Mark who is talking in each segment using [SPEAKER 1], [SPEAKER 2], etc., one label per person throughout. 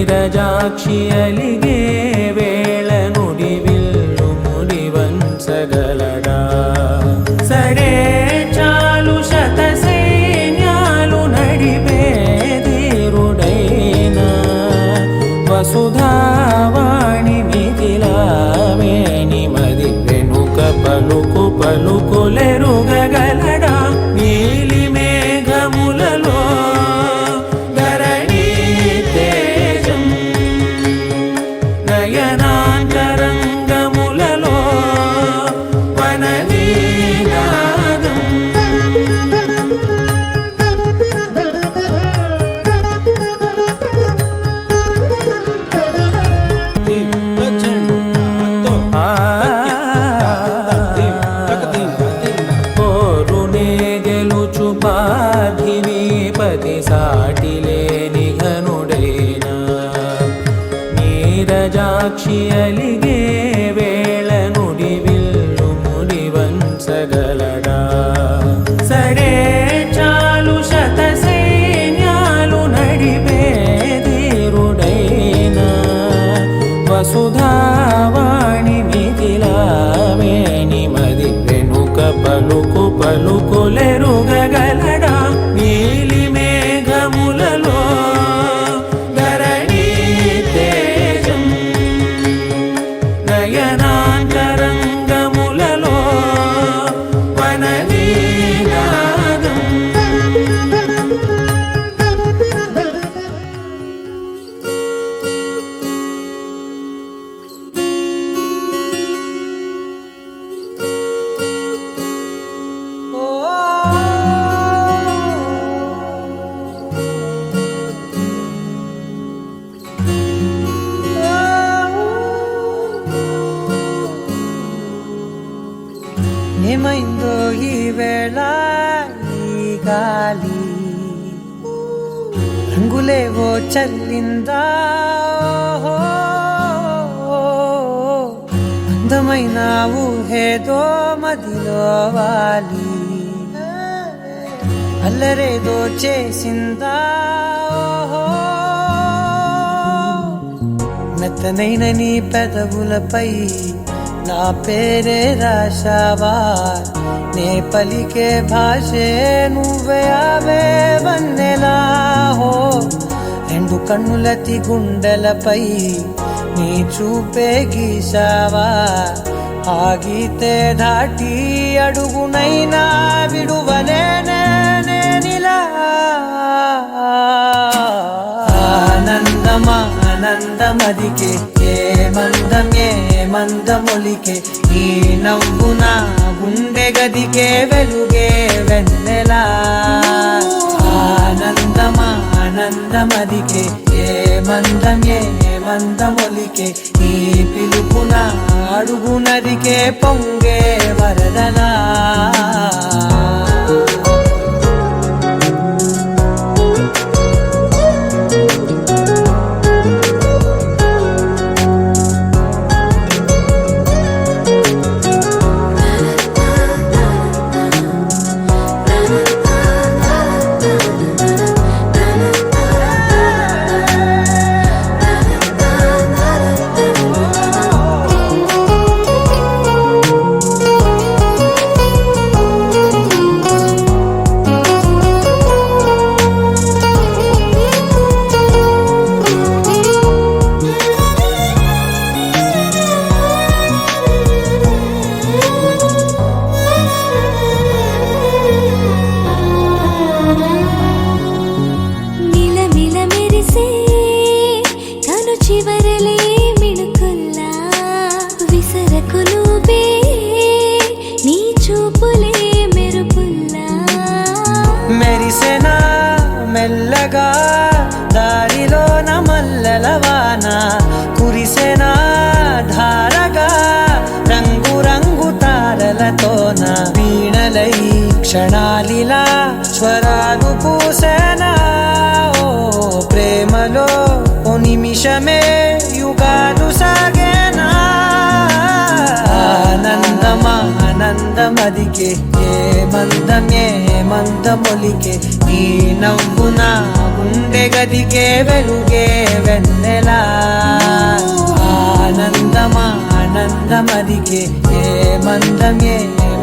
[SPEAKER 1] ನೀರಜಾಕ್ಷಿ ಅಲಿಗೆ ವೇಳ ನುಡಿವಿಲ್ಲು ಮುಡಿವಂಚಗಲಡ ಸಡೆ ಚಾಲು ಶತ ಸೈನ್ಯಾಲು ನಡಿಬೇದಿರುಡೈನ ವಸುಧಾವಾಣಿ మిథిలావేణి మది వెనుక పలుకు పలుకులెరుగగలడ నీలి మేఘములలో ధరణి తేజం నయనాంతరంగములలో వననీనాదం పార్థివీపతి సాటిలేని ఘనుడైన నీరజాక్షి అలిగే వేళ నుడివిల్లు ముడివంచగలడా సడే చాలు శత సైన్యాలు నడిపేదిరుడైన వసుధావాణి మిథిలావేణి మది వెనుక పలుకు పలుకులెరుగగలడా నీలి మేఘములలో ధరణి తేజం నయనాంతరంగములలో వననీనాదం
[SPEAKER 2] ఏమైందో ఈ వేళ ఈ గాలి రంగులేవో చల్లిందా అందమైన ఊహేదో మదిలో వాలి అల్లరేదో చేసిందా మెత్తనైన నీ పెదవులపై నా పేరే రాశావా నే పలికే భాషే నువ్వే ఆవే వన్నెలా హో రెండు కన్నులతి గుండెలపై నీ చూపే గీశావా ఆగితే దాటి అడుగునైనా విడువలేనే నేనిలా ఆనందమా ఆనందమదికే ఏ మందమొలికే ఈ నవ్వున గుండె గదికే వెలుగే వెన్నెలా ఆనందమా ఆనందమదికే ఏ మందమొలికే ఈ పిలుపున అడుగునదికే పొంగే వరదలా మెరిసెనా మెల్లగా దారిలో నమల్లెలవాన కురిసెనా ధారగా రంగు రంగు తారలతోన వీణలై క్షణాలిలా స్వరాలు పూసేనా ఓ ప్రేమలో ఓ నిమిషమే యుగాలు సాగేనా ఆనందమా ఆనంద అందమదికే ఏ మందమొలికే నీ నవ్వు నా గుండె గదికే వెలుగే వెన్నెలా ఆనందమదికే ఏ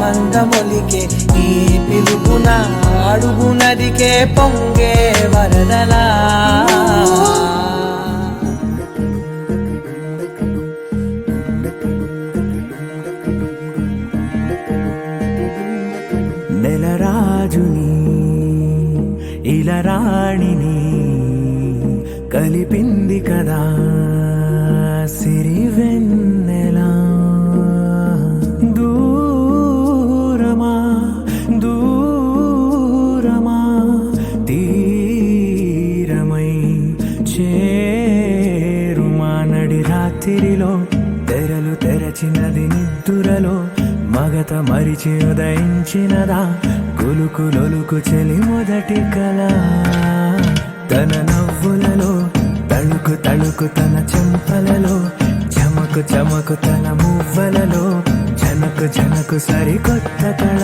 [SPEAKER 2] మందమొలికే నీ పిలుపున అడుగునదికే పొంగే వరదలా
[SPEAKER 1] నెలరాజుని ఇలరాణిని కలిపింది కదా సిరివెన్నెలా దూరమా తీరమై చేరుమా నడి రాత్రిలో తెరలు తెరచినది నిద్దురలో మగత మరిచి ఉదయించినదా కులుకు చెలి మొదటి కళ తన నవ్వులలో తళుకు తన చెంపలలో చమకు తన మువ్వలలో జనకు సరికొత్త కళ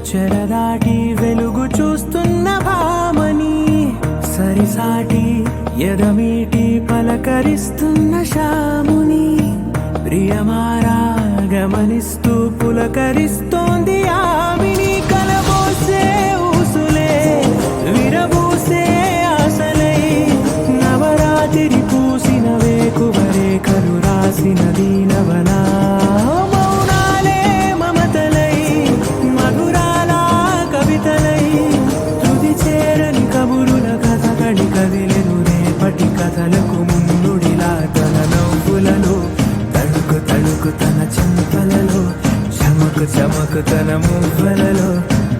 [SPEAKER 1] చెరదాటి వెలుగు చూస్తున్న భామని సరిసాటి ఎదమీటి పలకరిస్తున్న శాముని ప్రియమారా గమనిస్తూ పులకరిస్తోంది ఆవిని కలబోసే ఊసులే విరబూసే ఆశలై నవరాత్రి పూసిన వేకువరేఖలు రాసిన దీనవనా కదిలెను రేపటి కథలకు ముందుడిలా తన నవ్వులలో తళుకు తన చెంపలలో చమకు తన మువ్వలలో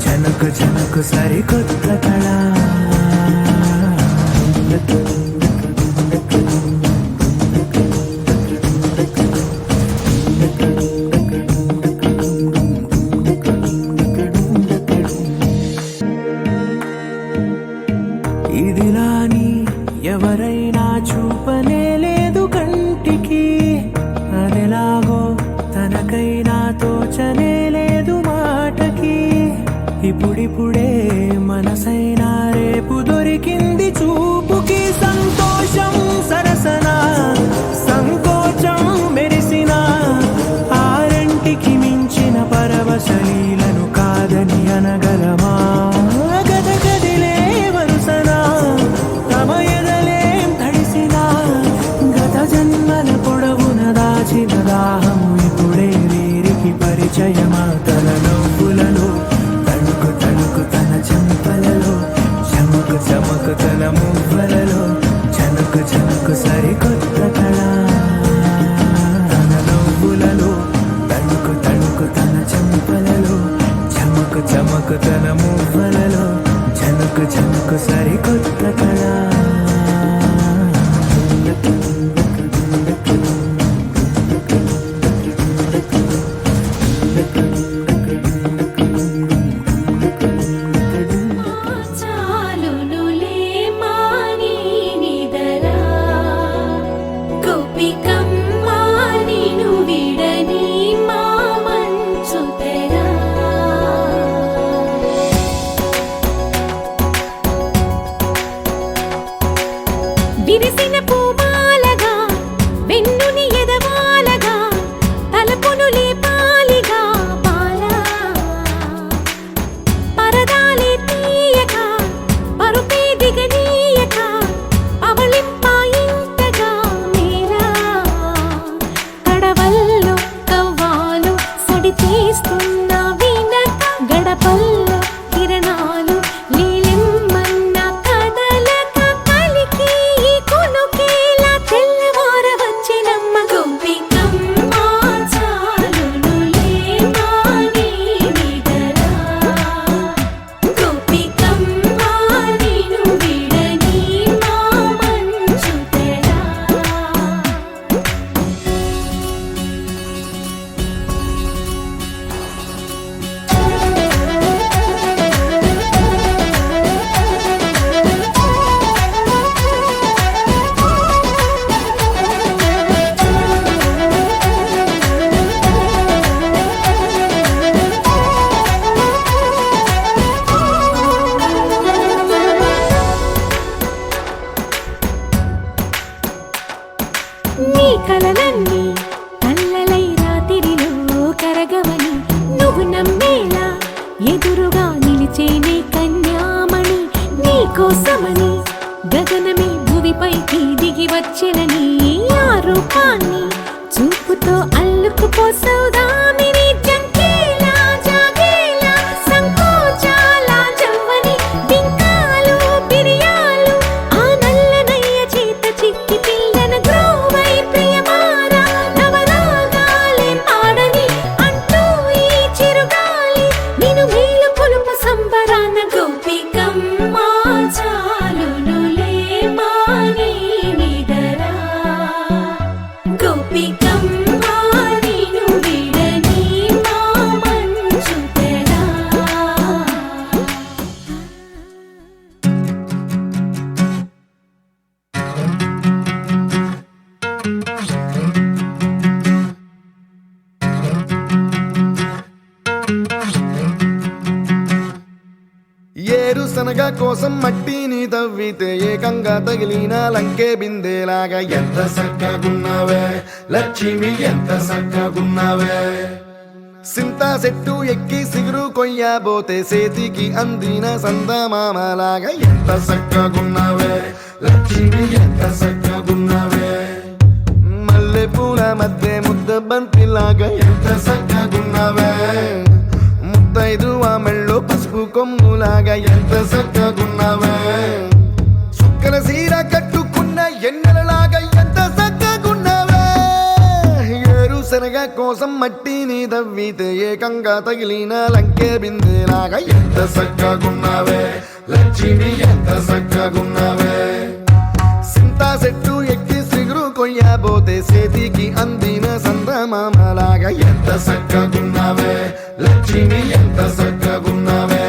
[SPEAKER 1] జనకు సరికొత్త కళ ఇదిలాని ఎవరైనా చూపనే లేదు కంటికి అదెలాగో తనకైనా తోచనే లేదు మాటకి ఇప్పుడిప్పుడే మనసైనా రేపు దొరికింది చూపుకి సంతోషం సరసన సంకోచం మెరిసిన ఆరంటికి మించిన పరవశలీలను కాదని అనగలమా దాహము ఇప్పుడే వీరికి పరిచయమా తన నవ్వులలో తళుకు తన చెంపలలో చమకు తన మువ్వలలో జనకు సరికొత్త కళ తన నవ్వులలో తళుకు తన చెంపలలో చమకు తన మువ్వలలో జనకు సరికొత్త కళ
[SPEAKER 3] విరిసిన పూమాలగా వెన్నుని ఎదవాలగా తలపును లేపాలిగా బాలా పరదాలే తీయక పరుపే దిగనీయక అవళింపాయింతగా మేరా కడవల్లో కవ్వాలు సడితే కలలన్నీ కల్లలై రాత్రిలో కరగవని నువ్వు నమ్మేలా ఎదురుగా నిలిచేనే కన్యామణి నీ కోసమని గగనమే భువిపైకి దిగి వచ్చెనని ఆ రూపాన్ని చూపుతో అల్లుకుపోసౌదామిని జంకేలా జాగేలా సంకోచాల జవ్వని బింకాలు బిరియాలు ఆ నల్లనయ్య చేత చిక్కి పిల్లన గ్రోవై ప్రియమారా నవరాగాలే పాడని అంటూ ఈ చిరుగాలి నిన్ను మేలు కొలుపు సంబరాన గోపికమ్మ చాలునులే మాని నిదరా గోపికమ్మ నిన్ను విడని మా మంచు తెరా
[SPEAKER 4] ఏరుశనగ కోసం మట్టిని తవ్వితే ఏకంగా తగిలిన లంకే బిందేలాగా ఎంత సక్కగున్నావే లక్ష్మి ఎంత సక్కగున్నావే సింతా చెట్టు ఎక్కి సిగురు కొయ్యబోతే చేతికి అందిన సందమామలాగా ఎంత సక్కగున్నావే లక్ష్మి ఎంత సక్కగున్నావే మల్లె పూల మధ్య ముద్ద బంతిలాగా ఎంత సక్కగున్నావే ముత్తైదు ఆ మెళ్ళో పసుపు కొమ్ములాగా ఎంత సక్కగున్నావే సుక్కల సీర కట్టుకున్న ఎన్నెలలాగా ఎంత సక్కగున్నావే ఏరుశనగ కోసం మట్టిని తవ్వితే ఏకంగా తగిలిన లంకే బిందేలాగా ఎంత సక్కగున్నావే లక్ష్మి ఎంత సక్కగున్నావే సింతా చెట్టు ఎక్కి సిగురు కొయ్యబోతే చేతికి అందిన సందమామలాగా ఎంత సక్కగున్నావే లక్ష్మి ఎంత సక్కగున్నావే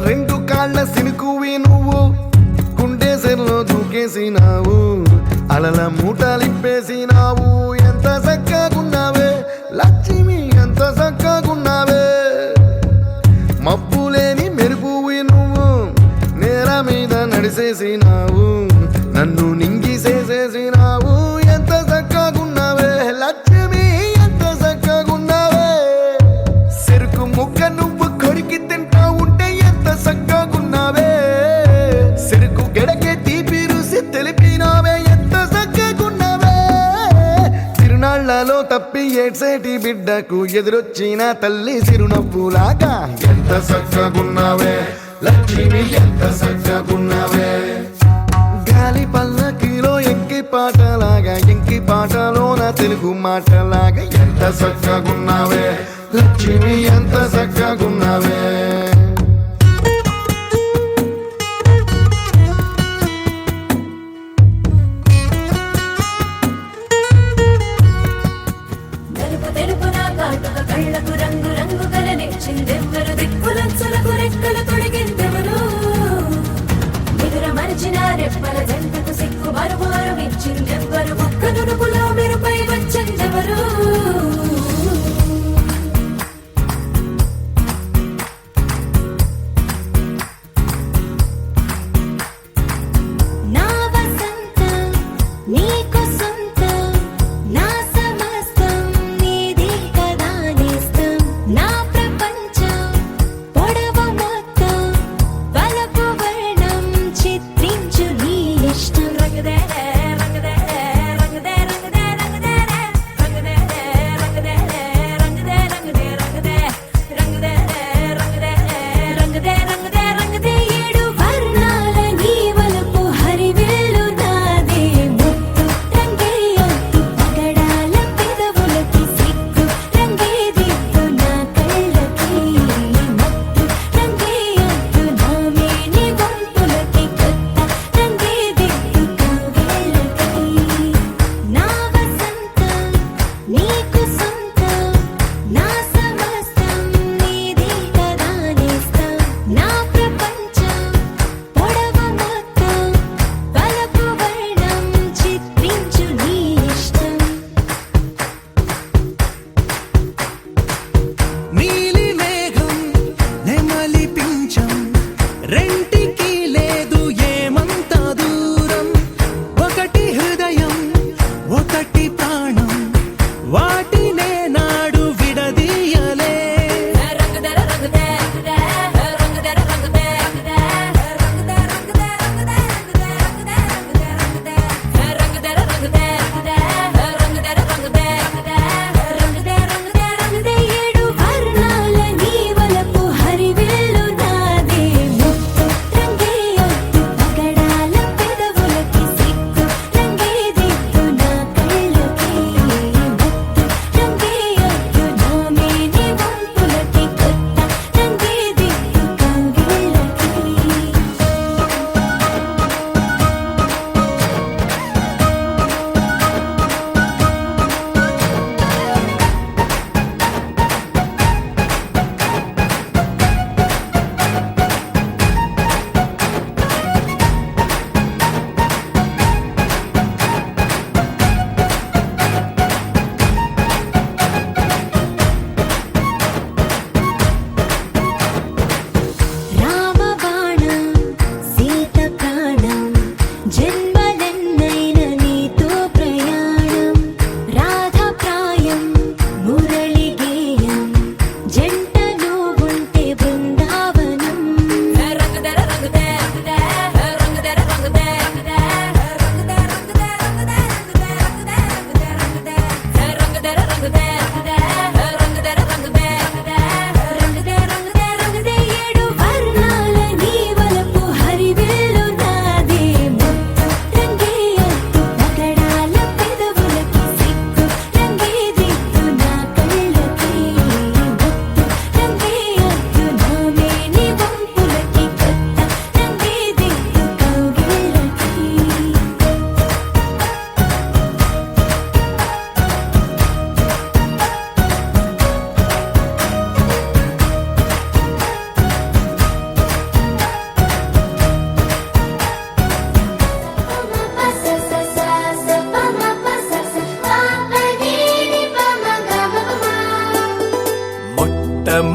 [SPEAKER 4] రెండు కాళ్ళ సినుకువి నువ్వు గుండె సెల్లో దూకేసినావు అలల మూటలిప్పేసినావు ఎంత చక్కగున్నావే లక్ష్మి ఎంత చక్కగున్నావే మబ్బులేని మెరుపువి నువ్వు నేల మీద నడిసేసినావు నన్ను నింగిసేసేసినావు ఎంత చక్కగున్నావే లక్ష్మి ఎంత చక్కగున్నావే చెరుకు ముక్క నువ్వు కొరికి తింటా ఉంటే ఎంత చక్కగున్నావే చెరుకు గెడకే తీపి రుసి తెలిపినావే ఎంత చక్కగున్నావే తిరునాళ్లలో తప్పి ఏడ్సేటి బిడ్డకు ఎదురొచ్చిన తల్లి చిరునవ్వులాగా ఎంత చక్కగున్నావే లక్ష్మి ఎంత చక్కగున్నావే గాలి పల్లకిలో ఎంకి పాటలాగా ఎంకి పాటలోన తెలుగు మాటలాగా ఎంత చక్కగున్నావే లక్ష్మి ఎంత చక్కగున్నావే
[SPEAKER 3] నలుపు తెలుపున కాటుక కళ్ళకు రంగు రంగు కలనిచ్చిందెవ్వరు దిక్కులచ్చులకు రెక్కలు తొడిగిందెవరు నిదుర మరిచిన రెప్పల జంటకు సిక్కు మరుమారు ఇచ్చిందెవ్వరు ఒక్క నుడుపులో మెరుపై వచ్చిందెవరు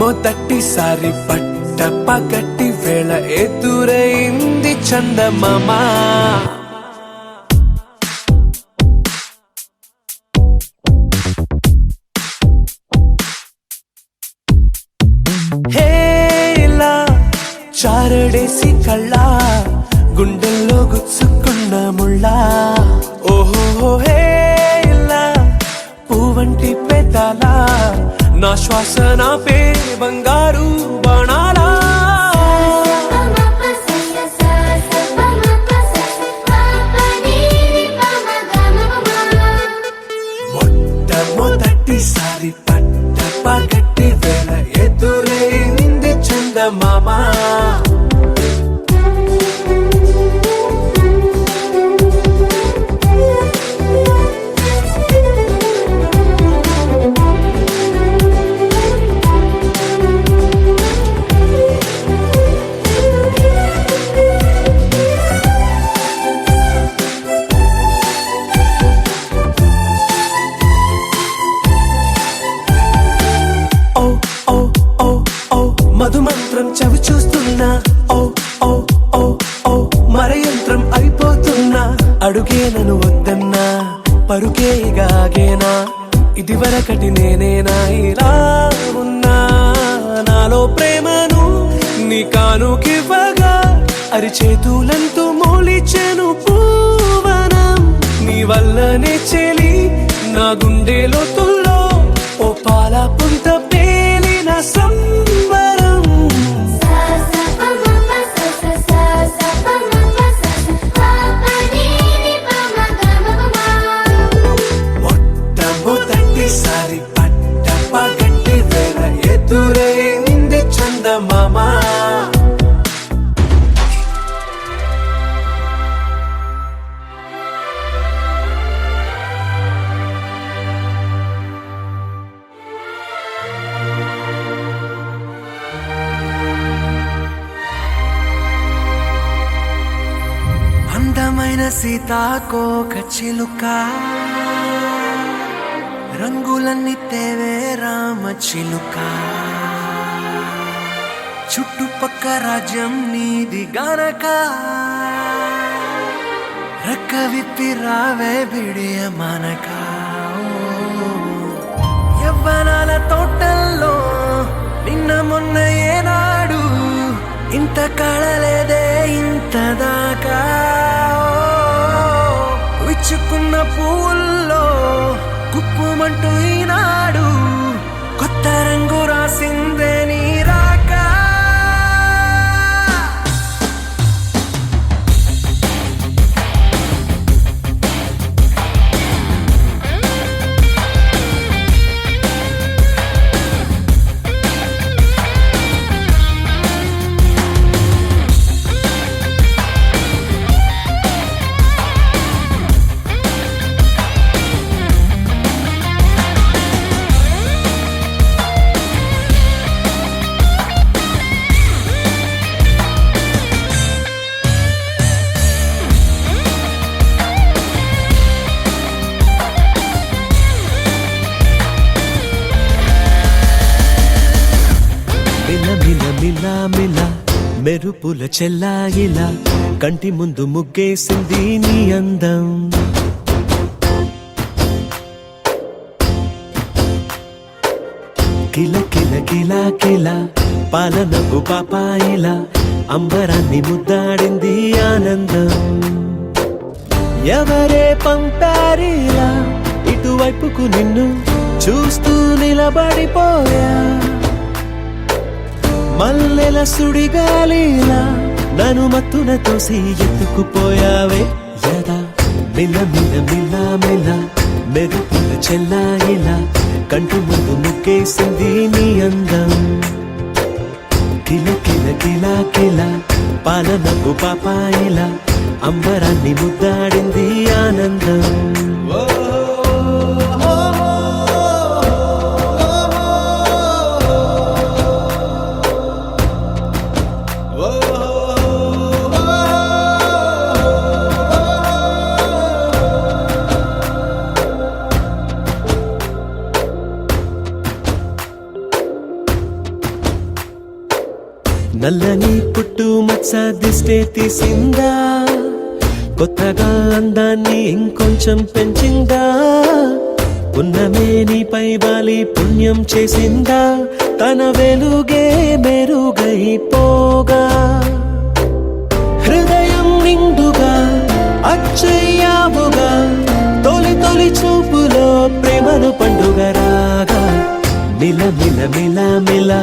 [SPEAKER 1] మొదటిసారి పట్ట పగటి వేళ ఎదురైంది చందమామ హేలా చారడేసి కళ్ళ గుండెల్లో గుచ్చుకున్న ముళ్ళ ఓహో హేలా పువ్వంటి పెదాల నా శ్వాస నా పే బంగారు బాణాలా మొట్టమొదటిసారి పట్ట పగటి వేళ ఎదురైంది చందమామ మధుమంత్రం చవి చూస్తున్నా ఓ ఓ ఓ ఓ మరయంత్రం అయిపోతున్నా అడుగే నన్ను వద్దన్నా పరుకే గాగేనా ఇది వరకటి నేనేనా ఇలా ఉన్నా నాలో ప్రేమను నీ కానుకివ్వగా అరిచేతులంతో మోలిచెను పూవనం నీ వల్లనే చెలి నా గుండె లోతుల్లో ఓ పాల పుంత పేలిన సంబరం మొట్టమొదటిసారి పట్ట పగటి వేళ ఎదురైంది చందమామ అందమైన సీతాకోక చిలుక రంగులన్నీ తేవే రామ చిలుక చుట్టుపక్క రాజ్యం నీది గనక రెక్క విప్పి రావే బిడియ మనక యవ్వనాల తోటల్లో నిన్న మొన్న ఏనాడు ఇంత కళలేదే ఇంత దాకా విచ్చుకున్న పూల్లో కుప్పుమంటూ ఈనాడు కొత్త రంగు రాసిందే నీ రాక మిల మెరుపుల చెల్లాయిలా కంటి ముందు ముగ్గేసింది నీ అందం కిల కిల కిల కిల పాలనకు పాపాయిలా అంబరాన్ని ముద్దాడింది ఆనందం ఎవరే పంపారిలా ఇటువైపుకు నిన్ను చూస్తూ నిలబడిపోయా మల్లెల సుడిగాలిలా నన్ను మత్తున తోసి ఎత్తుకుపోయావే యదా మిల మిల మిల మిల మెరుపుల చెల్లాయిలా కంటి ముందు ముగ్గేసింది నీ అందం కిల కిల కిల కిల పాలనకు పాపాయిలా అంబరాన్ని ముద్దాడింది ఆనందం నల్లని పుట్టు మచ్చ దిష్టే తీసిందా, కొత్తగా అందాన్ని ఇంకొంచెం పెంచిందా, ఉన్నమే నీపై వాలి పుణ్యం చేసిందా, తన వెలుగే మెరుగైపోగా హృదయం నిండుగా అచ్చయ్యావుగా, తొలి తొలి చూపులో ప్రేమను పండుగ రాగా, మిల మిల మిల మిల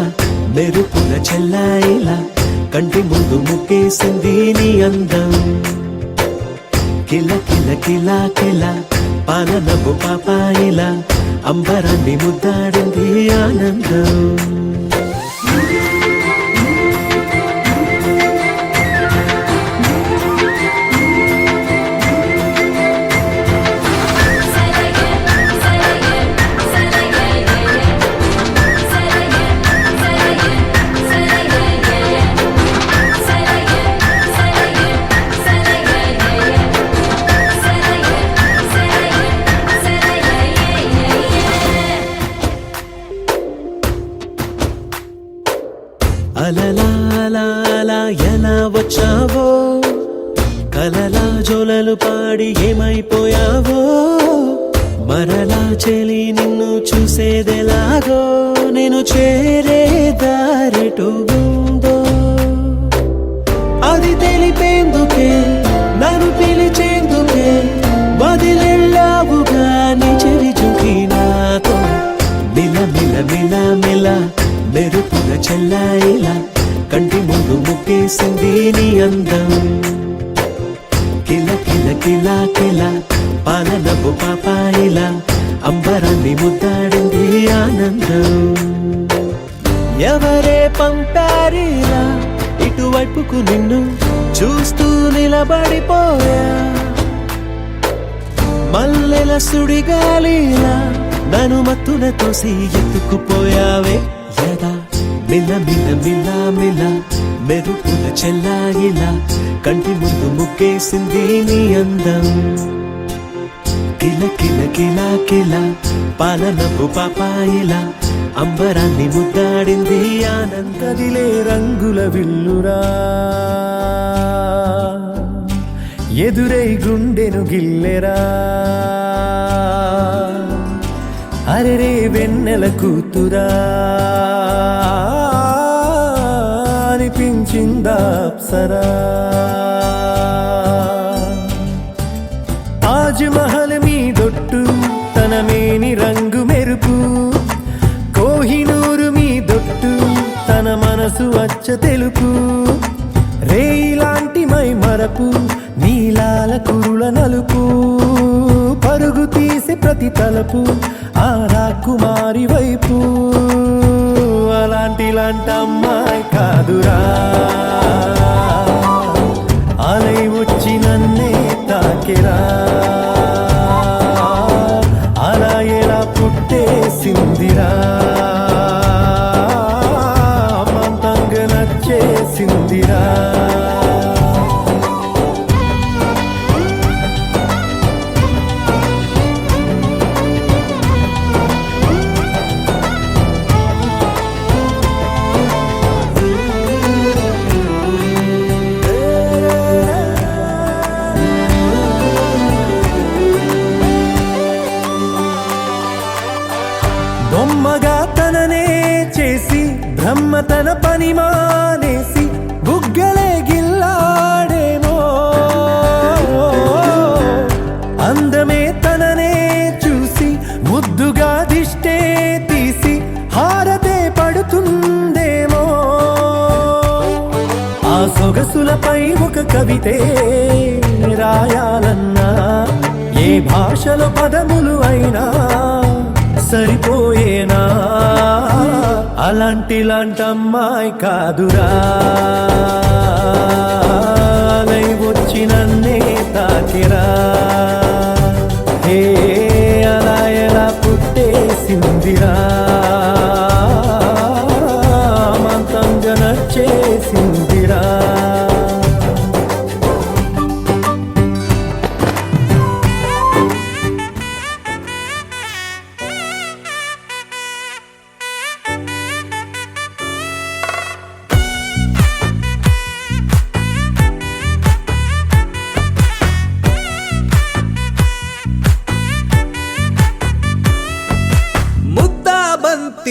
[SPEAKER 1] మెరుపుల చెల్లాయిలా కంటి ముందు ముక్కేసింది నీ అందం, కిల కిల కిల కిల పాలనపు పాపాయిలా అంబరాన్ని ముద్దాడింది ఆనందం. అలలా అలా అలా ఎలా వచ్చావో, కలలా జోలలు పాడి ఏమైపోయావో, మరలా చెలి నిన్ను చూసేదెలాగో, నేను చేరే దారెటు ఉందో అది తెలిపేందుకే, నన్ను పిలిచేందుకే వదిలెళ్ళావుగా నీ చెవి చుకి నాతో, మిల మిల మిల మిల మెరుపుల చెల్లాయిలా కంటి ముందు ముక్కేసింది నీ అందం, కిల కిల కిల కిల పాలనపు పాపాయిలా అంబరాన్ని ముద్దాడింది ఆనందం. ఎవరే పంపారిలా ఇటువైపుకు నిన్ను చూస్తూ నిలబడిపోయా, మల్లెల సుడిగాలిలా నన్ను మత్తున తోసి ఎత్తుకుపోయావే యదా, మిల మిల మిల మిల మెరుపుల చెల్లాయిలా కంటి ముందు ముక్కేసింది నీ అందం, కిల కిల కిల కిల పాలనపు పాపాయిలా అంబరాన్ని ముద్దాడింది ఆనందదిలే రంగుల విల్లురా, ఎదురై గుండెను గిల్లెరా, అరెరే వెన్నెల కూతురా అనిపించిందా అప్సరా, తాజ్ మహల్ మీదొట్టు తన మేని రంగు మెరుపు, కోహినూరు మీదొట్టు తన మనసు అచ్చ తెలుపు, రేయిలాంటి మై మరపు నీలాల కురుల నలుపు, పరుగు తీసి ప్రతి తలపు ఆ రాకుమారి వైపు, అలాంటి అమ్మాయి కాదురా, అలై వచ్చి నన్నే తాకిరా, అలా ఎలా పుట్టేసిందిరా, మంతంగా నచ్చేసిందిరా. బొమ్మగా తననే చేసి బ్రహ్మ తన పని మానేసి బుగ్గలే గిల్లాడేమో, అందమే తననే చూసి ముద్దుగా దిష్టే తీసి హారతే పడుతుందేమో, ఆ సొగసులపై ఒక కవితే రాయాలన్నా ఏ భాషలో పదములు అయినా సరిపోయేనా, అలాంటి అమ్మాయి కాదురా, అలై వచ్చి నన్నే తాకిరా, హే అలా ఎలా పుట్టేసిందిరా, మంతంగా నచ్చేసిందిరా.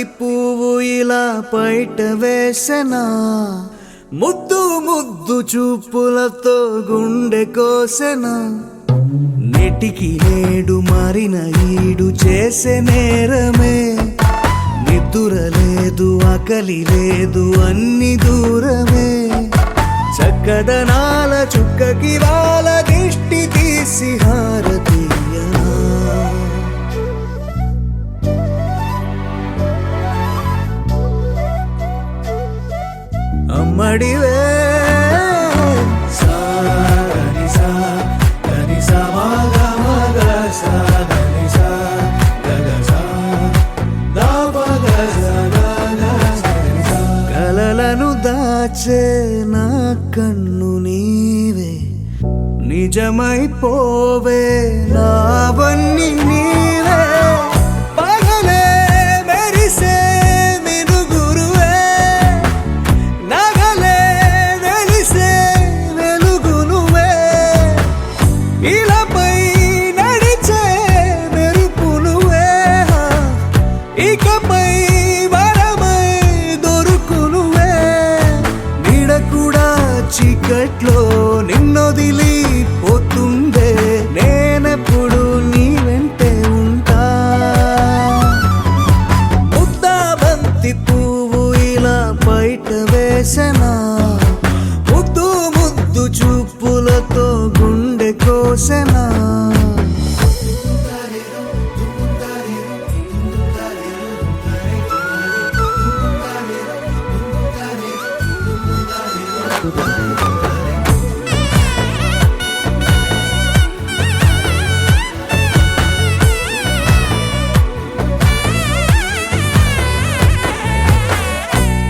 [SPEAKER 1] బంతి పువ్వు ఇలా బయట వేసెనా ముద్దు ముద్దు చూపులతో గుండె కోసెనా నెటికి నేడు మారిన ఈడు చేసే నేరమే నిద్ర లేదు ఆకలి లేదు అన్ని దూరమే చక్కదనాల చుక్కకి వాళ్ళ దిష్టి తీసి హారతీయనా అమ్మడివే కలలను దాచే నా కన్ను నీవే నిజమైపోవే నావన్నీ నీవే పగలే మెరిసే మినుగురువే నగలే వెలిసే వెలుగునువే ఇలాపై నడిచే మెరుపునువే ఇకపై వరమై దొరుకునువే నీడ కూడా చీకట్లో నిన్నొదిలి పోతుందే నేనెప్పుడు నీ వెంటే ఉంటా ముద్దా బంతి పువ్వు ఇలా బయట వేసెనా ముద్దు ముద్దు చూపులతో గుండె కోసెనా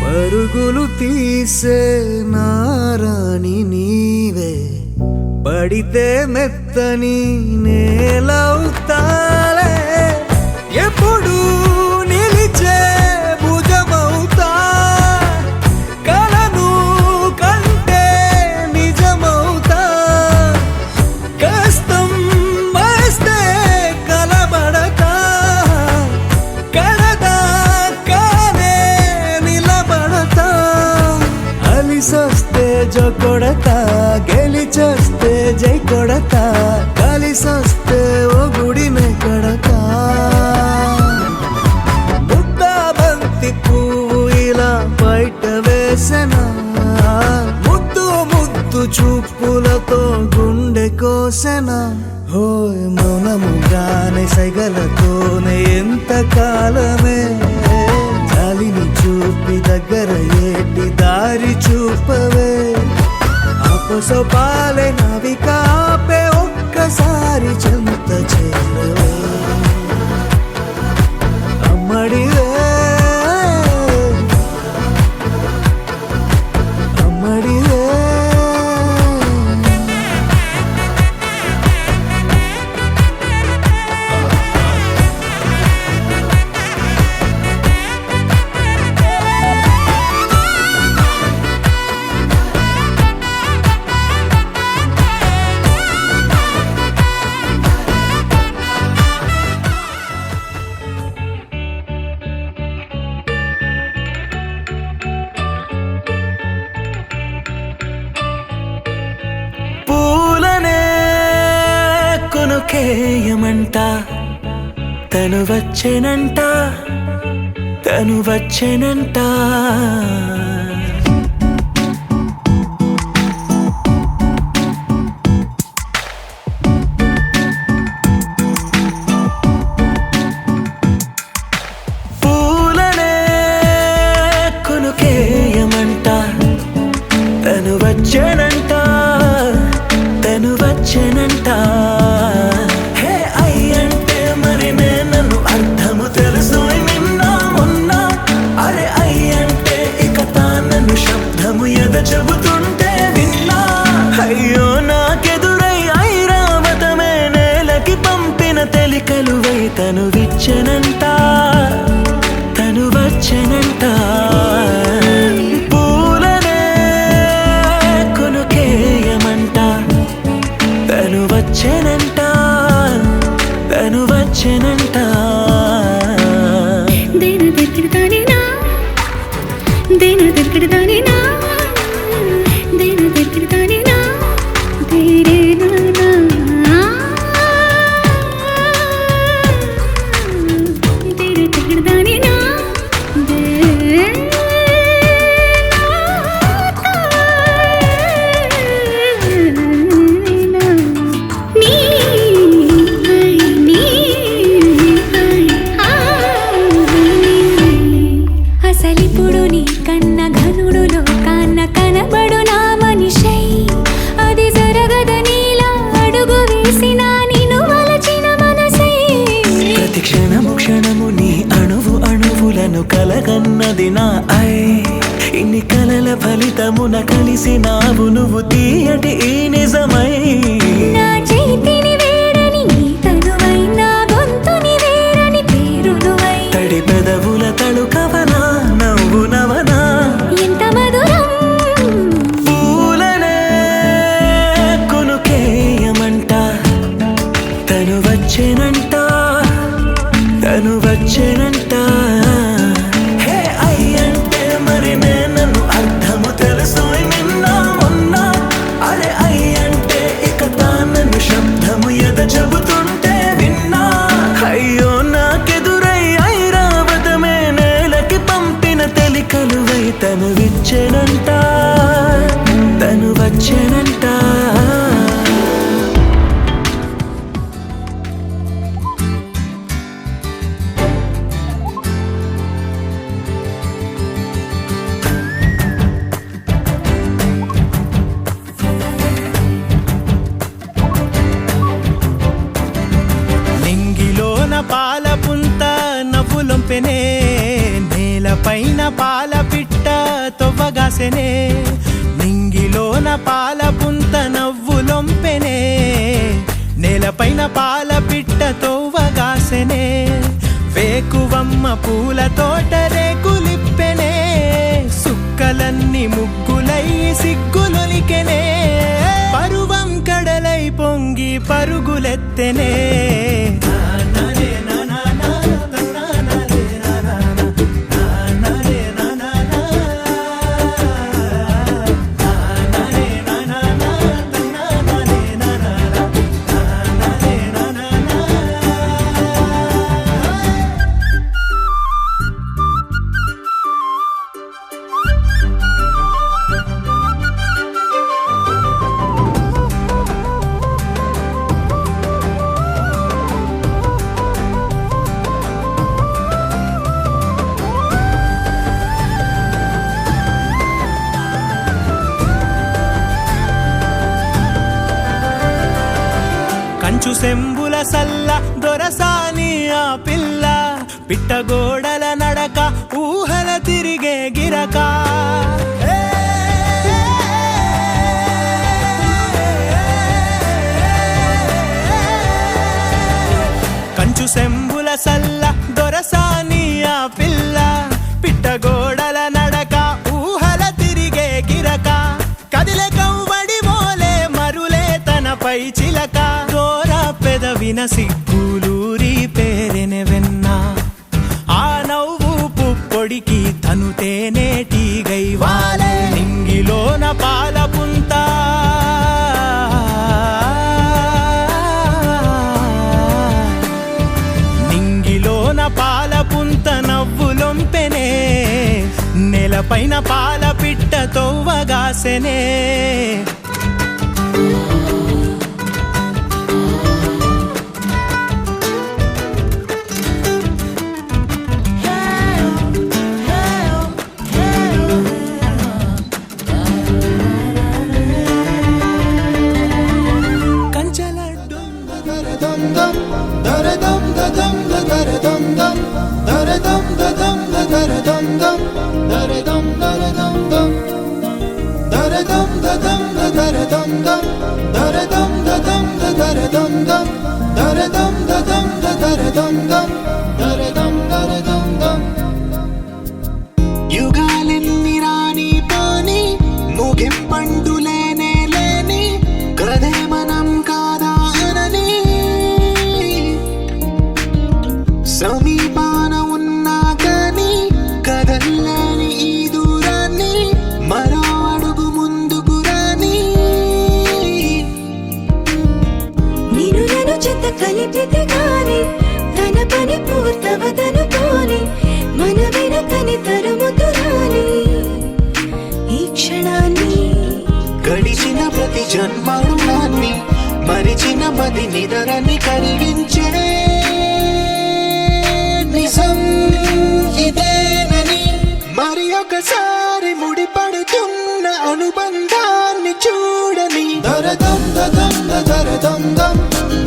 [SPEAKER 1] పరుగులు తీసే నారాణి నీవే పడితే మెత్తని నేలవుతాలే ఎప్పుడు నిలిచే భుజమవుతా కలను కంటే నిజమవుతా కష్టం వస్తే కలబడతా కడదాకానే నిలబడతా అలిసొస్తే జో కొడతా గెలిచొస్తే జై కొడతా కలిసొస్తే ఓ గుడినే కడతా ముద్దా బంతి పువ్వు ఇలా బయట వేసెనా ముద్దు ముద్దు చూపులతో గుండె కోసెనా హోయ్ మౌనముగానే సైగలతోనే ఎంత కాలమే జాలిని చూపి దగ్గర ఏటి దారి చూపవే ఆపసోపాలే నావిక ఆపే ఒక్కసారి చెంత చేరవే అమ్మడివే అమ్మడివే కొనుకేయమంట తను వచ్చేనంట తను వచ్చేనంట పూలనే కొనుకేయమంట తను వచ్చేనంట తను వచ్చేనంట హే అయ్యంటే మరి నన్ను అర్థము తెలుసు నిన్న మొన్న అరే అయ్యంటే ఇక తానను శబ్దము ఎద చెబుతుంటే విన్నా అయ్యో నాకెదురై ఐరావతమే నేలకి పంపిన తెలికలువై తను విచ్చెనంట తను వచ్చెనంట పూలనే కొనుకేయమంట తను వచ్చెనంట తను వచ్చెనంట
[SPEAKER 3] దేని దగ్గర
[SPEAKER 1] క్షణము క్షణము నీ అణువు అణువులను కలగన్నది నా ఐ ఇన్ని కలల ఫలితమున కలిసినావు నువ్వు తీయటి ఈ నిజమై
[SPEAKER 3] నా చేతిని వేడని నీ తనువై నా గొంతుని వేరని పేరు నువ్వై
[SPEAKER 1] తడి పెదవుల తడుకవనా నవ్వు నవనా
[SPEAKER 3] ఎంత మధురం
[SPEAKER 1] పూలనే కొనుకేయమంట తను వచ్చేనంట తను వచ్చేనంట హే అయ్యంటే మరి నన్ను అర్థము తెలుసు నిన్న మొన్న అరే అయ్యంటే ఇక తానను శబ్దము ఎద చెబుతుంటే విన్నా అయ్యో నాకెదురై ఐరావతమే నేలకి పంపిన తెలికలువై తను విచ్చెనంట తను వచ్చేనంట
[SPEAKER 5] నింగిలోన పాల పుంత నవ్వులొంపెనే నేలపైన పాల పిట్ట తొవ్వగాసెనే నింగిలోన పాల పుంత నవ్వులొంపెనే నేలపైన పాల పిట్ట తొవ్వగాసెనే వేకువమ్మ పూల తోట రేకులిప్పెనే సుక్కలన్నీ ముగ్గులై సిగ్గులొలికెనే పరువం కడలై పొంగి పరుగులెత్తెనే కంచు సెంబుల సల్ల దొరసాని ఆ పిల్ల పిట్టగోడల నడక ఊహల తిరిగే గిరక కంచు సెంబుల సల్ల దొరసాని ఆ పిల్ల పిట్టగోడల నడక ఊహల తిరిగే గిరక కదిలే కవ్వడి మోలే మరులే తనపై చిలక పెదవిన సిగ్గులూరి పేరెనె వెన్న ఆ నవ్వు పుప్పొడికి తను తేనేటీగై వాలే నింగిలోన పాల పుంత నింగిలోన పాల పుంత నవ్వులొంపెనే నేలపైన పాల పిట్ట తొవ్వగాసెనే
[SPEAKER 1] యుగాలెన్ని రాని పోని ముగింపండులేనే లేని కదే మనం కాదా అనని సమీపాన ఉన్నా కానీ కదల్లేని ఈ దూరాన్ని మరో అడుగు ముందుకు రాని
[SPEAKER 3] నిన్ను నన్ను చెత్త కలిపితే గాని తన పని పూర్తవదనుకోని మన వెనకని తరుముతురాని ఈ క్షణాన్ని
[SPEAKER 1] గడిచిన ప్రతి జన్మరుణాన్ని మరిచిన మది నిదరని కలిగించే నిజం ఇదేనని మరి ఒకసారి ముడిపడుతున్న అనుబంధాన్ని చూడని
[SPEAKER 4] దరదం దదం దరదం దం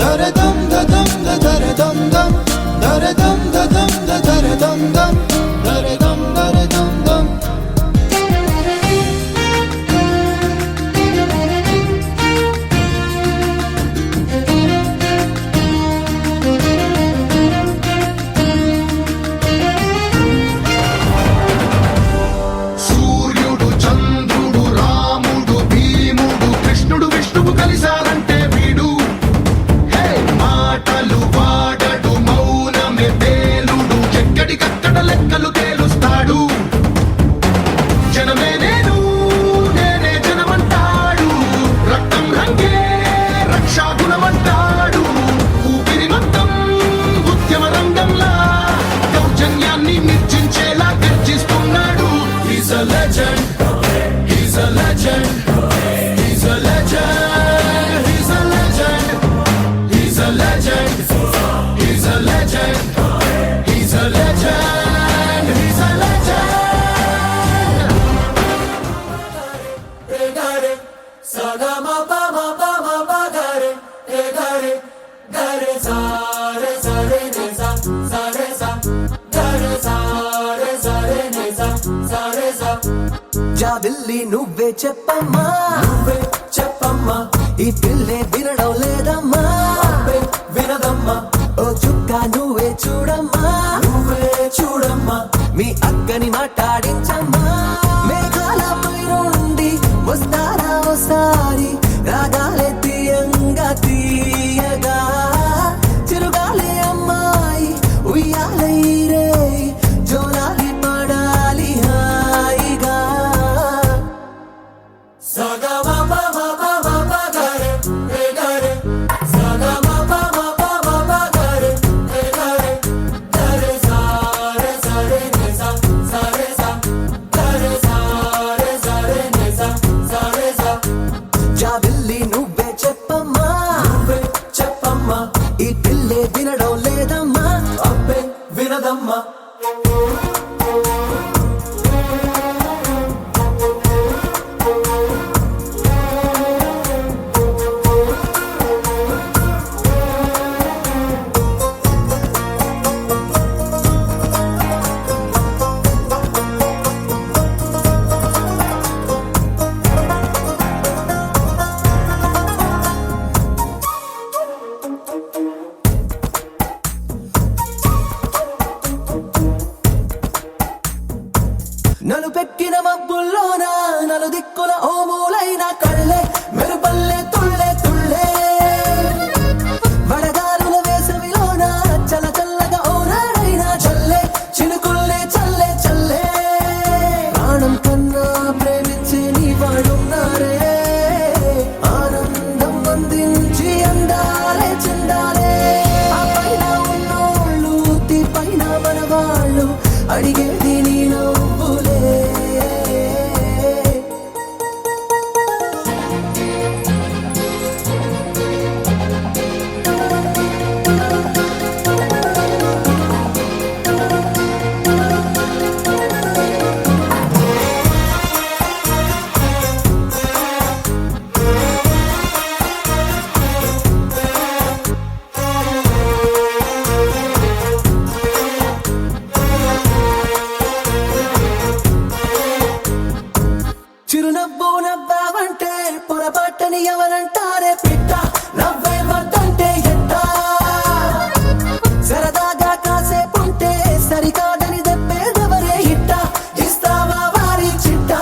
[SPEAKER 4] దరదం దదం దరదం దం దర దమ్ దమ్ దర దమ్ దమ్ దర దమ్ దమ్ సూర్యుడు చంద్రుడు రాముడు భీముడు కృష్ణుడు విష్ణువు కలిశారంటే వీడు హే మాటలు వాడడు మౌనమే పేలుడు ఎక్కడికక్కడ లెక్కలు తేలుస్తాడు జనమే నేను నేనే జనమంటాడు రక్తం రంగే రక్షాగుణమంటాడు ఊపిరి మొత్తం ఉద్యమ రంగంలా దౌర్జన్యాన్ని నిర్జించేలా గర్జిస్తున్నాడు He's a legend, he's a legend, he's a legend, he's a legend, he's a legend, he's a legend, he's a legend, he's a legend. Gare sa ga ma pa gare gare sa re ne sa re sa gare sa re ne sa re sa
[SPEAKER 2] జాబిల్లి నువ్వే చెప్పమ్మా ఈ పిల్లే వినడం లేదమ్మా వినదమ్మా ఓ చుక్క నువ్వే చూడమ్మా మీ అక్కని మాట్లాడించమ్మా మేఘాలపై నుండి వస్తారా ఓసారి రాగాలే తీయగా చిరుగాలే అమ్మాయి ఉయ్యాలే రే జోలాలి పడాలి హాయిగా
[SPEAKER 4] Saga ma pa gare gare saga ma pa gare gare sa re ne sa re sa gare sa re ne sa re sa
[SPEAKER 2] జాబిల్లి నువ్వే చెప్పమ్మా ఈ పిల్లే వినడం లేదమ్మా
[SPEAKER 4] అబ్బే వినదమ్మా
[SPEAKER 2] నలు పెట్టిన మబ్బుల్లోన నలు దిక్కుల ఓ మూలైన కళ్ళే మెరుపల్లే తుళ్ళే వడగారుల వేసవిలోన చల్లగా ఓ నాడైనా చల్లే చినుకుల్లే చల్లే ప్రాణం కన్నా ప్రేమించే నీ వాడున్నారే ఆనందం అందించి అందాలే చెందాలే ఆ పైన ఉన్నోళ్ళు తీ పైన మనవాళ్ళు అడిగేది నీ నవ్వులే చిరునవ్వు నవ్వావంటే పొరపాటని ఎవరంటారే పిట్ట నవ్వే వద్దంటే ఎట్టా సరదాగా కాసేపుంటే సరికాదని దెబ్బేదెవరే ఇట్ట ఇస్తావా వారి చిట్టా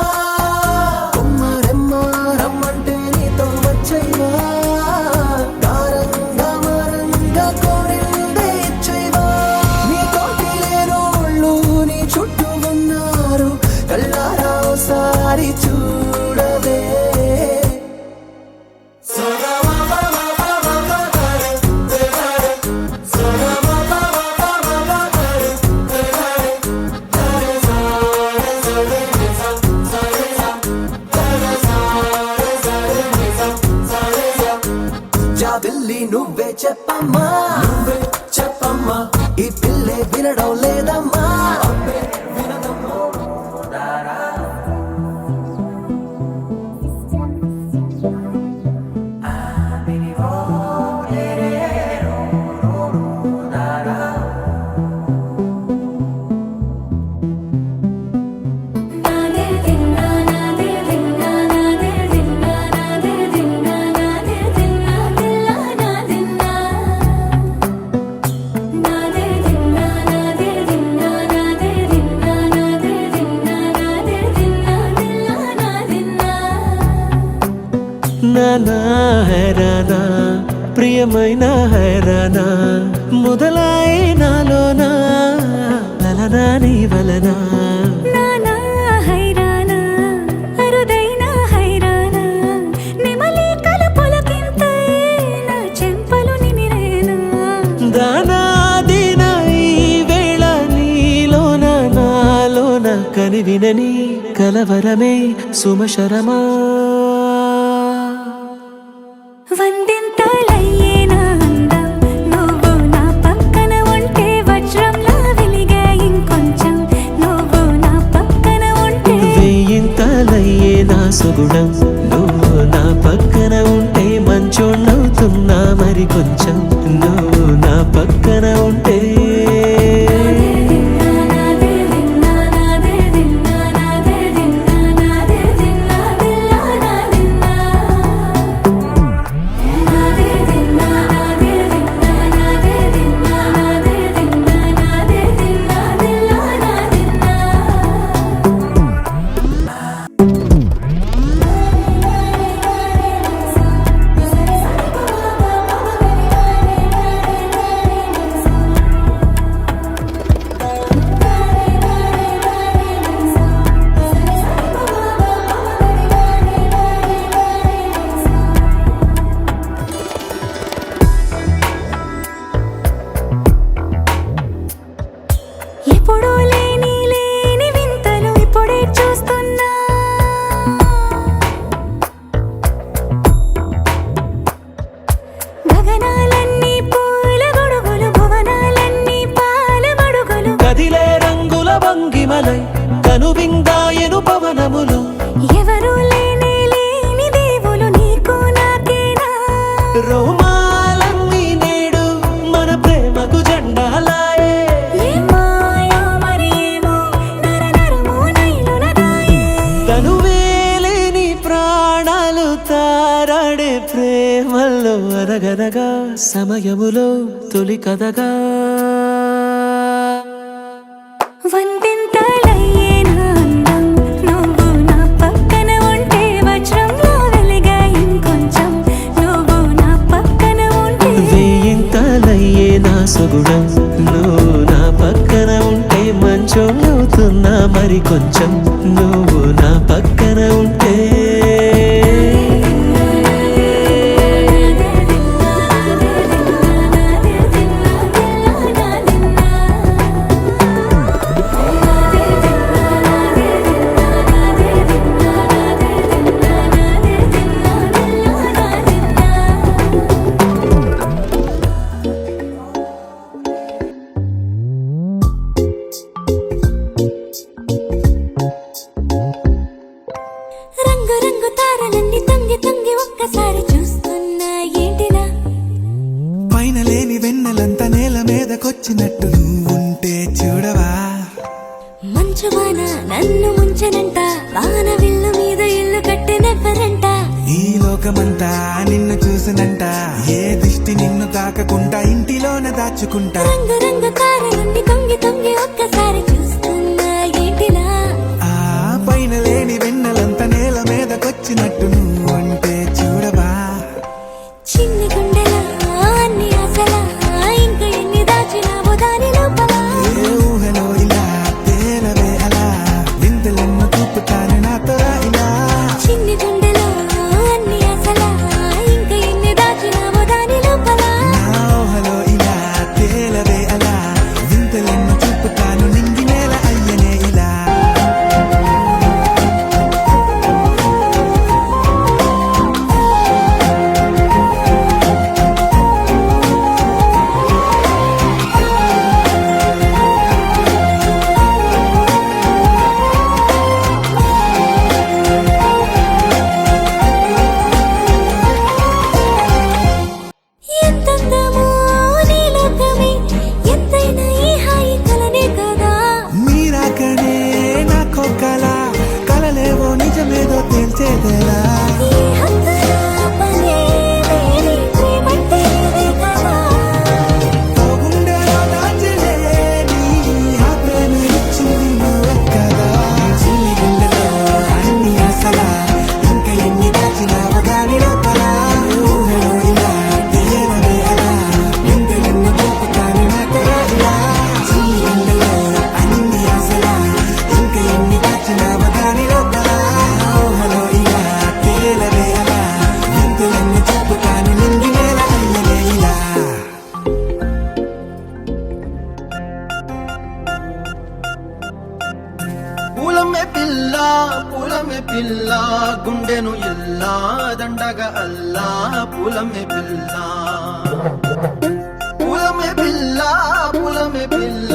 [SPEAKER 2] రమ్మంటే నీతో వచ్చైవా మారంగా కోరిందే ఇచ్చైవా నీ తోటి లేనోళ్ళు నీ చుట్టూ ఉన్నారు కళ్ళారా ఓసారి చూడవే
[SPEAKER 4] Saga ma pa gare saga ma pa gare gare sa re ne sa re sa gare sa re ne sa re sa
[SPEAKER 2] జాబిల్లి నువ్వే చెప్పమ్మా ఈ పిల్లే వినడం లేదమ్మా
[SPEAKER 1] ఏమైనా హైరానా మొదలాయి నాలోనా లలనా నీ వలనా
[SPEAKER 3] నానా హైరానా అరుదైన హైరానా నెమలి కలపులకింతై నా చెంపలు నిమిరేనా
[SPEAKER 1] దానాదిన ఈ వేళ నీలోన నాలోన కనివినని కలవరమే సుమశరమా
[SPEAKER 3] వందింతలయ్యేనా అందం నువ్వు నా పక్కన ఉంటే వజ్రంలా వెలిగే ఇంకొంచెం నువ్వు నా పక్కన ఉంటే
[SPEAKER 1] వెయ్యింతలయ్యే నా సుగుణం నువ్వు నా పక్కన ఉంటే మంచోణ్ణవుతున్నా మరి కొంచెం నువ్వు నా పక్కన ఉంటే
[SPEAKER 3] ఎప్పుడూ లేని వింతలు ఇప్పుడే చూస్తున్నా గగనాలన్నీ పూల గొడుగులు భువనాలన్నీ పాల మడుగులు
[SPEAKER 1] కదిలే రంగుల భంగిమలై కనువిందాయను పవనములు
[SPEAKER 3] ఎవరు లేని దేవులు నీకు నాకేనా
[SPEAKER 1] రోమాలన్నీ నేడు మన ప్రేమకు జెండాలాయే
[SPEAKER 3] ఏ మాయో మరి ఏమో నరనరమో నైలున దాయే
[SPEAKER 1] తనువేలేని ప్రాణాలు తారాడే ప్రేమల్లో అనగనగా సమయములో తొలి కథగా
[SPEAKER 3] వందింతలయ్యేనా అందం నువ్వు నా పక్కన ఉంటే వజ్రంలా వెలిగే ఇంకొంచెం నువ్వు నా పక్కన ఉంటే
[SPEAKER 1] వెయ్యింతలయ్యే నా సుగుణం నువ్వు నా పక్కన ఉంటే మంచోణ్ణవుతున్నా మరి కొంచెం నువ్వు నా పక్కన ఉంటే
[SPEAKER 3] రంగు రంగు తారలన్నీ తొంగి తొంగి ఒక్కసారి చూస్తున్నా ఏంటిలా
[SPEAKER 6] పైన లేని వెన్నెలంతా నేల మీదకొచ్చినట్టు నువ్వుంటే చూడవా
[SPEAKER 3] మంచు వాన నన్ను ముంచనంట వాన విల్లు మీద ఇల్లు కట్టినెవ్వరంట
[SPEAKER 6] ఈ లోకమంతా నిన్ను చూసినంట ఏ దిష్టి నిన్ను తాకకుండా ఇంటిలోన దాచుకుంటా
[SPEAKER 3] రంగు రంగు తారలన్నీ తొంగి తొంగి ఒక్కసారి చూస్తున్నా ఏంటిలా
[SPEAKER 6] ఆ పైన లేని వెన్నెలంతా నేల మీదకొచ్చినట్టు నువ్వుంటే చూడవా
[SPEAKER 3] చిన్ని గుండెలా అన్ని ఆశలా ఇంకా ఎన్ని దాచినావో దాని లోపల
[SPEAKER 6] ఏ ఊహలో ఇలా తేలవే అలా వింతలెన్నో చూపుతాను నాతో రా ఇలా
[SPEAKER 3] చిన్ని గుండెలో అన్ని ఆశలా ఇంకా ఎన్ని దాచినావో దాని లోపల
[SPEAKER 6] నా ఊహలో ఇలా తేలవే అలా వింతలెన్నో
[SPEAKER 7] పూలమ్మె పిల్ల పూలమ్మె పిల్ల గుండెను ఎల్లా దండగా అల్లా పూలమ్మె పిల్ల పూలమ్మె పిల్ల పూలమ్మె పిల్ల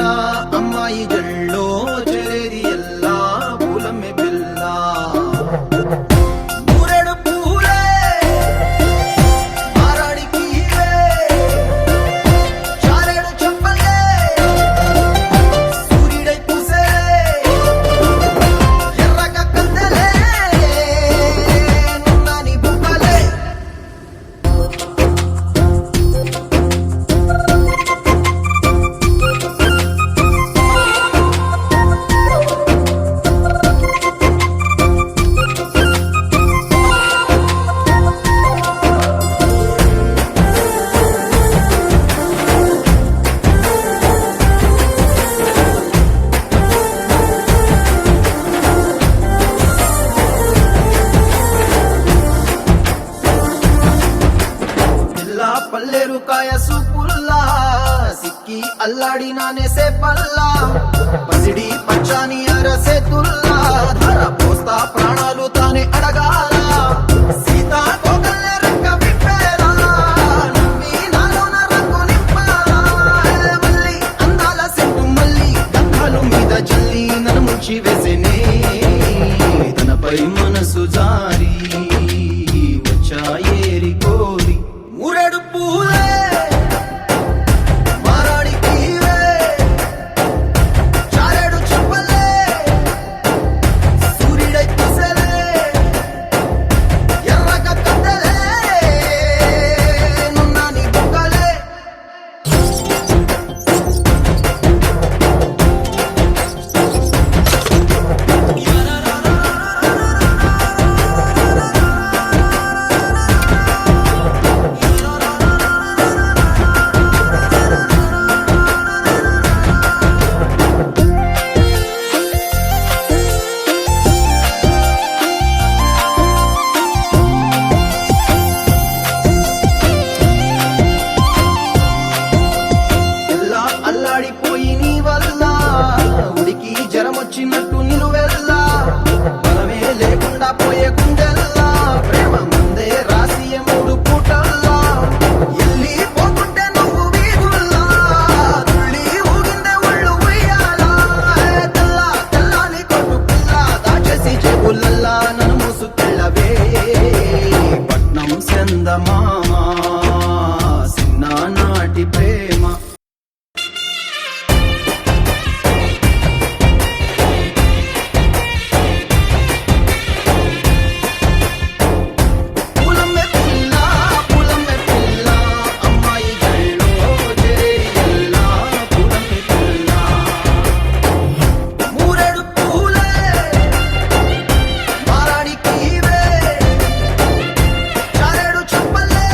[SPEAKER 7] అమ్మాయి జల్లో చేరేది ఎల్లా పూలమ్మె పిల్ల మూరెడు పూలే మారాడికి చారెడు చెప్పలే సూర్యుడై పూసే ఎర్రగా కందలే నున్నాని బుక్కలే పిల్ల పల్లెరు కాయ సూపుల్లా సిక్కి అల్లాడి నానేసే పల్లా పసిడి పచ్చాని అరసే తుల్లా ధర పోస్తా ప్రాణాలు తానే అడగాల సీతా కోకల్లే రెక్క విప్పేలా నమ్మి నాలోన రంగు నింపాలా మళ్ళీ అందాల సెట్టు మళ్ళీ గంధాలు మీద జల్లి నన్ను ముంచి వేసేనే తనపై మనసు జారి వచ్చాయేరి కోరి మూరెడు పూలే మారాడికి చారెడు చెప్పలే సూర్యుడై పూసలే ఎర్రగా కందలే నున్నాని బుక్కలే ఎల్లా అల్లాడిపోయి నీ వల్ల ఉడికి జరమొచ్చినట్టు నిలువెల్లా బలమే లేకుండా పోయే గుండెల్లా ప్రేమ ముందే రాసియ మూడు పూటల్లా ఎల్లి పోతుంటే నువ్వు వీధుల్లా తుళ్ళి ఊగిందే ఒళ్ళు ఉయ్యాలా తెల్లా తెల్లాని కొట్టు పిల్ల దాచేసి జేబులల్లా నన్ను మూసుకెళ్ళవే పట్నం చందమామ చిన్ననాటి ప్రేమ పూలమ్మె పిల్ల పూలమ్మె పిల్ల అమ్మాయి జల్లో చేరేది ఎల్లా పూలమ్మె పిల్ల మూరెడు పూలే మారాడికి చారెడు చెప్పలే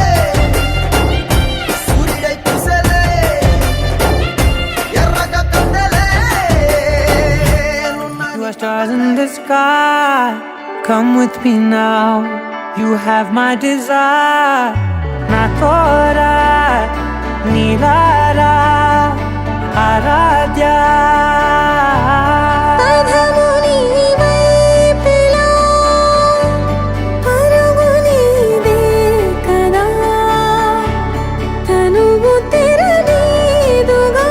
[SPEAKER 7] సూర్యుడై పూసలే ఎర్రగా కందలే
[SPEAKER 8] You are stars in the sky. Come with me now. You have my desire. Nakora, Nilara, Aradya.
[SPEAKER 3] అధము నీవైపులా, పరుగు నీదే కదా, తనువు తెరనీదుగా,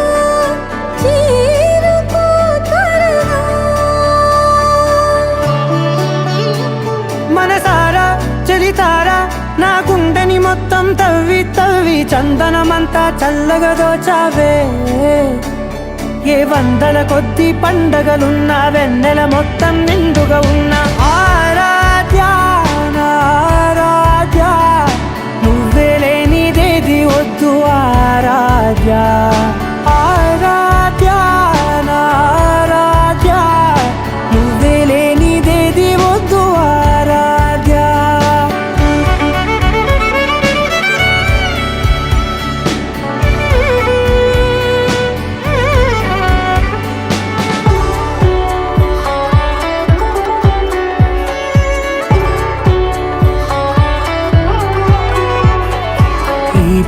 [SPEAKER 3] చేరుకో త్వరగా.
[SPEAKER 8] మనసారా చలితారా నా గుండెని మొత్తం తవ్వి తవ్వి చందనమంతా చల్లగా దోచావే ఏ వందల కొద్ది పండగలున్నా వెన్నెల మొత్తం నిండుగా ఉన్న ఆరాధ్య నా ఆరాధ్య నువ్వే లేనిదేది వద్దు ఆరాధ్య ఆరాధ్య నా ఆరాధ్య నువ్వే లేనిదేది వద్దు ఆరాధ్య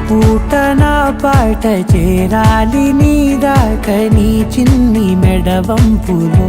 [SPEAKER 8] పూట నా పాట చేరాలి నీ దాకా నీ చిన్ని మెడవంపులో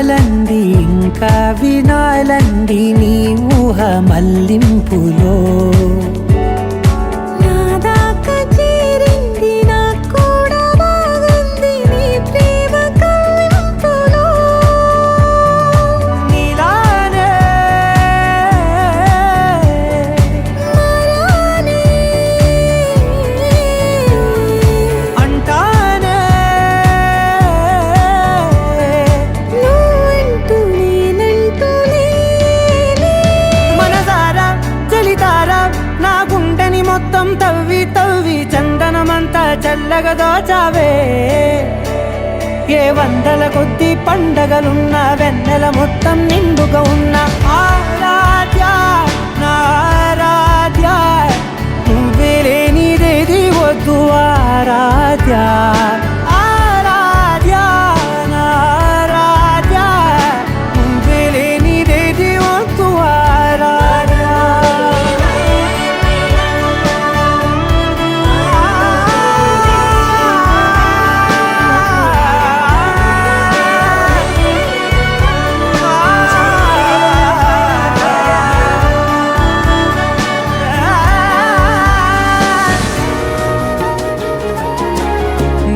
[SPEAKER 8] చూడాలంది ఇంకా వినాలంది నీ ఊహ మల్లింపులో
[SPEAKER 3] నా దాకా చేరింది నాకు కూడా బాగుంది నీ ప్రేమ కవ్వింపులో
[SPEAKER 8] నీలానే
[SPEAKER 3] మరానే
[SPEAKER 8] అంటానే
[SPEAKER 3] నువ్వంటూ నేనంటూ లేనే
[SPEAKER 8] మనసారా చలితారా నా గుండెని మొత్తం తవ్వి తవ్వి చందనమంతా చల్లగా దోచావే ఏ వందల కొద్ది పండగలున్న వెన్నెల మొత్తం నిండుగా ఉన్న ఆరాధ్య నా ఆరాధ్య నువ్వే లేనిదేది వద్దు ఆరాధ్య ఆరాధ్య నా ఆరాధ్య నువ్వే లేనిదేది వద్దు ఆరాధ్య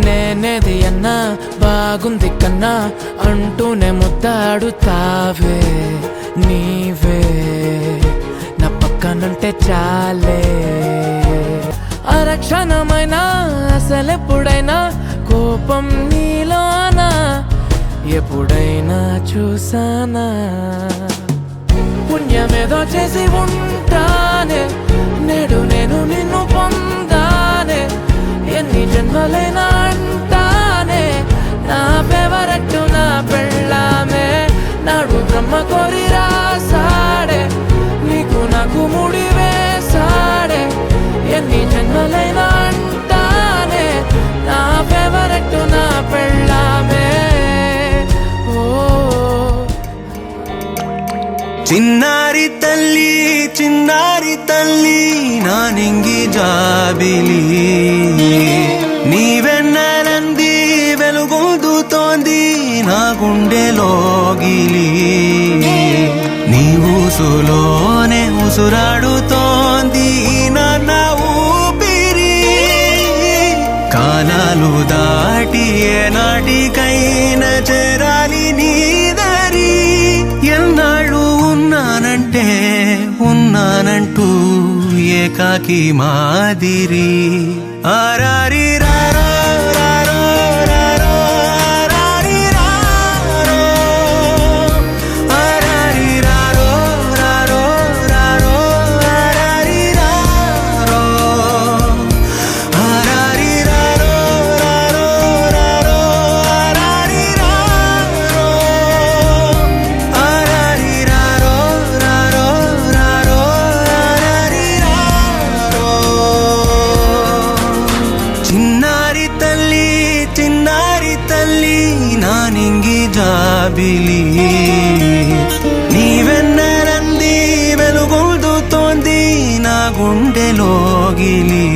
[SPEAKER 9] నేనేది అన్నా బాగుంది కన్నా అంటూనే ముద్దాడుతావే నీవే నా పక్కనుంటే చాలే అరక్షణమైనా అసలెప్పుడైనా కోపం నీలోనా ఎప్పుడైనా చూసానా పుణ్యమేదో చేసి ఉంటానే నేడు నేను నిన్ను పొందానే ఎన్ని జన్మలైనా అంటానే నా ఫేవరెట్ నా పెళ్ళామే నాడు బ్రహ్మ కోరి రాసాడే నీకు నాకు ముడి వేసాడే ఎన్ని జన్మలైనా అంటానే నా ఫేవరెట్ నా పెళ్ళామే ఓ
[SPEAKER 1] చిన్నారి తల్లి నా నింగి జాబిలి నీ వెన్నెలంది వెలుగొందుతోంది నా గుండెలోగిలి నీ ఊసులోనే ఉసురాడుతోంది నా ఊపిరి కాలాలు దాటి ఏనాటికైనా చేరాలి నీ దరి ఎన్నాళ్ళు ఉన్నానంటూ ఏకాకి మాదిరి ఆరారి రారో రారో రారో ఆరారి రారో ఆరారి రారో రారో రారో ఆరారి రారో ఆరారి రారో రారో రారో ఆరారి రారో ఆరారి రారో రారో రారో ఆరారి రారో చిన్నారి తల్లి నా నింగి జాబిలి నీ వెన్నెలంది వెలుగొందుతోంది నా గుండెలోగిలి